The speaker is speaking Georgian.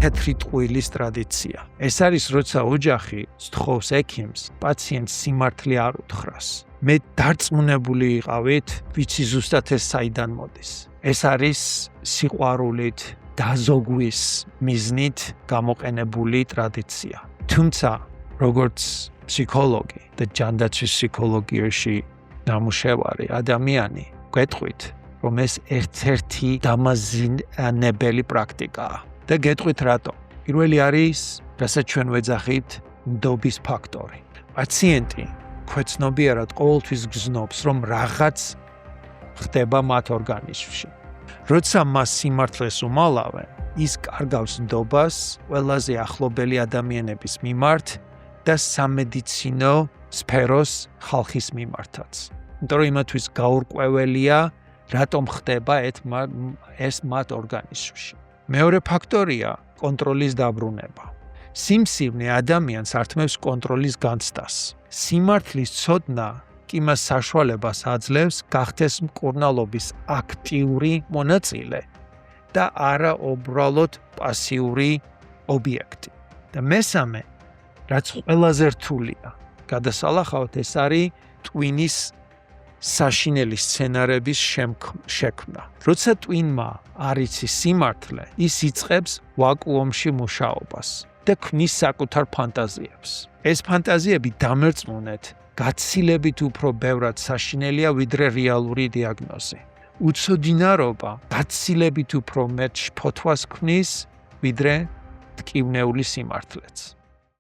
თეთრი ტყუილის ტრადიცია. ეს არის როცა ოჯახი სთხოვს ექიმს პაციენტს სიმართლე არ უთხრას. მე დარწმუნებული ვიყავით, ვიცი ზუსტად ეს საიდან მოდის. ეს არის სიყვარულით, დაზოგვის მიზნით გამოყენებული ტრადიცია. თუმცა, როგორც ფსიქოლოგი და ჯანდაცვის ფსიქოლოგიაში ნამუშევარი ადამიანი, გეტყვით, რომ ეს ერთ-ერთი დამაზიანებელი პრაქტიკაა. და გეტყვით რატომ? პირველი არის, რასაც ჩვენ ვეძახით, ნდობის ფაქტორი. პაციენტი ქვეცნობიერად ყოველთვის გზნობს, რომ რაღაც ხდება მათ ორგანიზმში. როცა მას სიმართლეს უმალავენ, ის კარგავს ნდობას ყველაზე ახლობელი ადამიანების მიმართ და სამედიცინო სფეროს ხალხის მიმართაც. იმიტომ რომ იმათვის გაურკვეველია, რატომ ხდება ეს მათ ორგანიზმში. მეორე ფაქტორია კონტროლის დაბრუნება. სიმსივნე ადამიანს ართმევს კონტროლის განცდას. სიმართლის ცოდნა კი მას საშუალებას აძლევს გახდეს მკურნალობის აქტიური მონაწილე და არა უბრალოდ პასიური ობიექტი. და მესამე, რაც ყველაზე რთულია, გადასალახავთ, ეს არის ტვინის საშინელი სცენარების შექმნა. როცა ტვინმა არ იცის სიმართლე, ის იწყებს ვაკუუმში მუშაობას და ქმნის საკუთარ ფანტაზიებს. ეს ფანტაზიები დამერწმუნეთ გაცილებით უფრო ბევრად საშინელია, ვიდრე რეალური დიაგნოზი. უცოდინარობა გაცილებით უფრო მეტ შფოთვას ქმნის, ვიდრე ტკივნეული სიმართლეც.